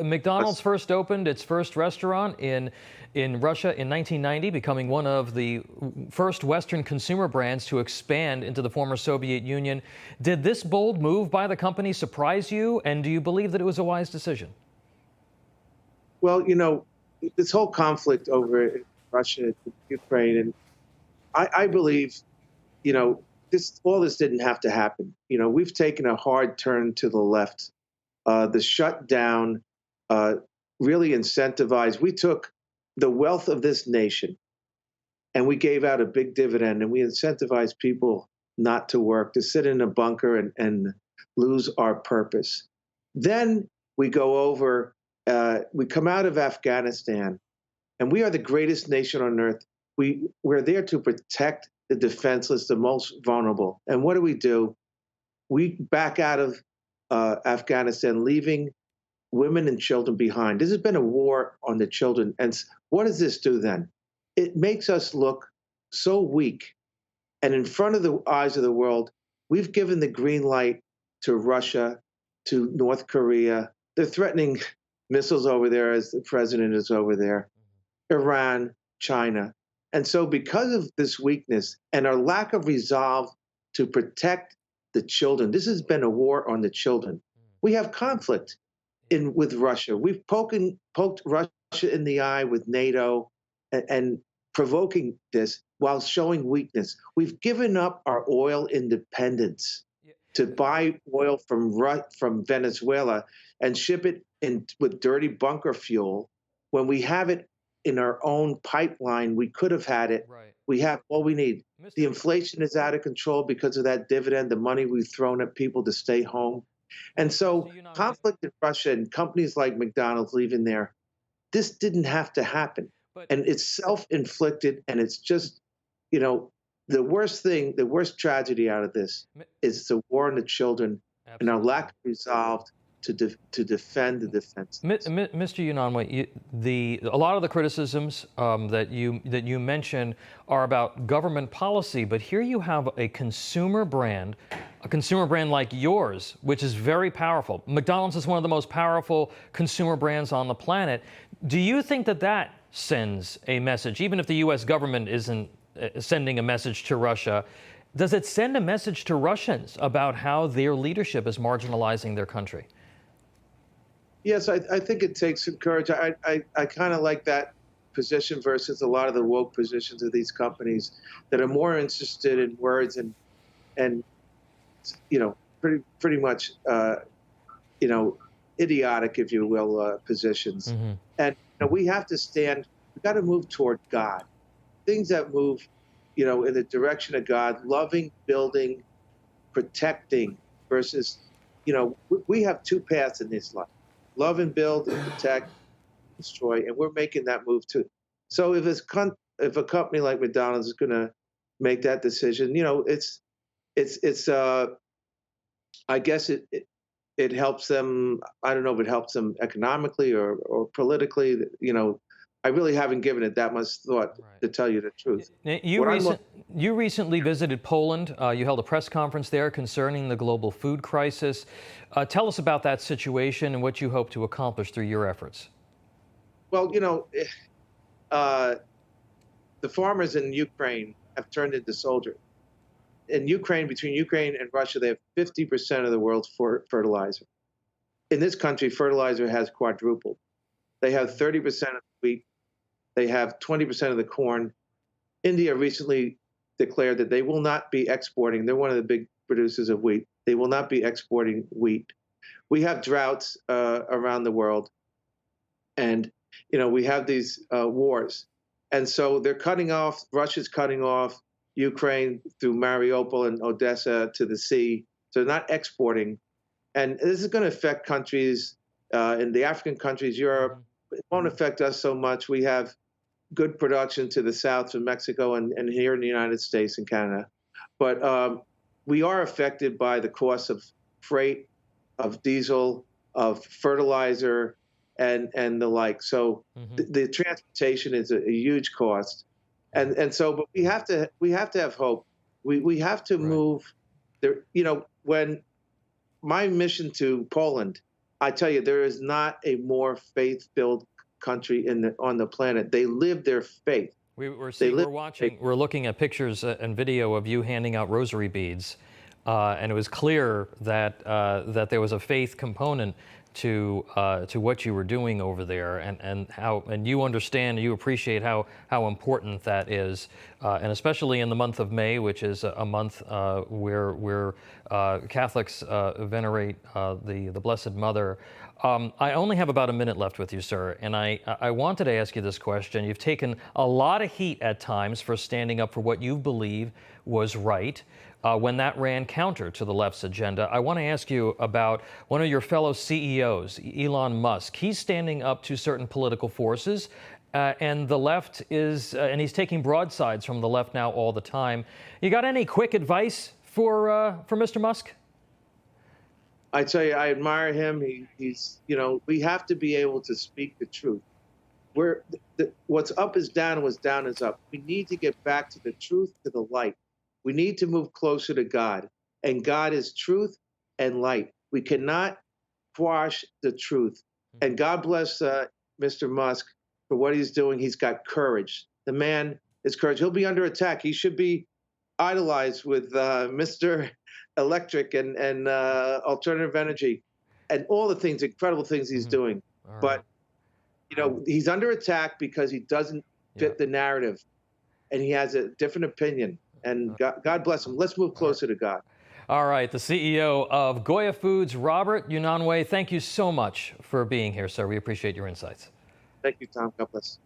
McDonald's first opened its first restaurant in Russia in 1990, becoming one of the first Western consumer brands to expand into the former Soviet Union. Did this bold move by the company surprise you, and do you believe that it was a wise decision? Well, this whole conflict over Russia, Ukraine, and I believe, all this didn't have to happen. We've taken a hard turn to the left. The shutdown really incentivized. We took the wealth of this nation and we gave out a big dividend, and we incentivized people not to work, to sit in a bunker and lose our purpose. Then we go over, we come out of Afghanistan, and we are the greatest nation on earth. We're there to protect the defenseless, the most vulnerable. And what do? We back out of Afghanistan, leaving women and children behind. This has been a war on the children. And what does this do then? It makes us look so weak. And in front of the eyes of the world, we've given the green light to Russia, to North Korea. They're threatening missiles over there as the president is over there, Iran, China. And so because of this weakness and our lack of resolve to protect the children, this has been a war on the children. We have conflict with Russia. We've poked Russia in the eye with NATO and provoking this while showing weakness. We've given up our oil independence to buy oil from Venezuela and ship it in with dirty bunker fuel when we have it in our own pipeline. We could have had it. Right. We have all we need. The inflation is out of control because of that dividend, the money we've thrown at people to stay home. And so conflict in Russia and companies like McDonald's leaving there, this didn't have to happen. And it's self-inflicted, and it's just, the worst thing, the worst tragedy out of this is the war on the children. Absolutely. And our lack of resolve to defend the defense. Mr. Unanue, a lot of the criticisms that you mentioned are about government policy, but here you have a consumer brand like yours, which is very powerful. McDonald's is one of the most powerful consumer brands on the planet. Do you think that sends a message, even if the U.S. government isn't sending a message to Russia? Does it send a message to Russians about how their leadership is marginalizing their country? Yes, I think it takes some courage. I kind of like that position versus a lot of the woke positions of these companies that are more interested in words and pretty much idiotic, if you will, positions. Mm-hmm. And we have to stand. We got to move toward God. Things that move, in the direction of God, loving, building, protecting, versus, we have two paths in this life. Love and build and protect, destroy, and we're making that move too. So if a company like McDonald's is going to make that decision, I guess it helps them. I don't know if it helps them economically or politically. I really haven't given it that much thought, to tell you the truth. You recently visited Poland. You held a press conference there concerning the global food crisis. Tell us about that situation and what you hope to accomplish through your efforts. Well, the farmers in Ukraine have turned into soldiers. In Ukraine, between Ukraine and Russia, they have 50% of the world's fertilizer. In this country, fertilizer has quadrupled. They have 30% of the wheat. They have 20% of the corn. India recently declared that they will not be exporting. They're one of the big producers of wheat. They will not be exporting wheat. We have droughts around the world. And, we have these wars. And so they're cutting off, Russia's cutting off Ukraine through Mariupol and Odessa to the sea. So they're not exporting. And this is going to affect countries in the African countries, Europe. It won't affect us so much. We have good production to the south of Mexico and here in the United States and Canada. But we are affected by the cost of freight, of diesel, of fertilizer, and the like. So the transportation is a huge cost. And so, but we have to have hope. We have to move there. When my mission to Poland I tell you, there is not a more faith-filled country on the planet. They live their faith. They live. We're looking at pictures and video of you handing out rosary beads, and it was clear that that there was a faith component to what you were doing over there, and you understand, you appreciate how important that is, and especially in the month of May, which is a month where Catholics venerate the Blessed Mother. I only have about a minute left with you, sir, and I wanted to ask you this question. You've taken a lot of heat at times for standing up for what you believe was right. When that ran counter to the left's agenda, I want to ask you about one of your fellow CEOs, Elon Musk. He's standing up to certain political forces, and the left is, and he's taking broadsides from the left now all the time. You got any quick advice for Mr. Musk? I tell you, I admire him. He's, we have to be able to speak the truth. What's up is down and what's down is up. We need to get back to the truth, to the light. We need to move closer to God, and God is truth and light. We cannot quash the truth. And God bless Mr. Musk for what he's doing. He's got courage. The man is courage. He'll be under attack. He should be idolized with Mr. Electric and alternative energy and all the things, incredible things he's doing. But, he's under attack because he doesn't fit the narrative, and he has a different opinion. And God bless him. Let's move closer to God. All right, the CEO of Goya Foods, Robert Unanue, thank you so much for being here, sir. We appreciate your insights. Thank you, Tom. God bless.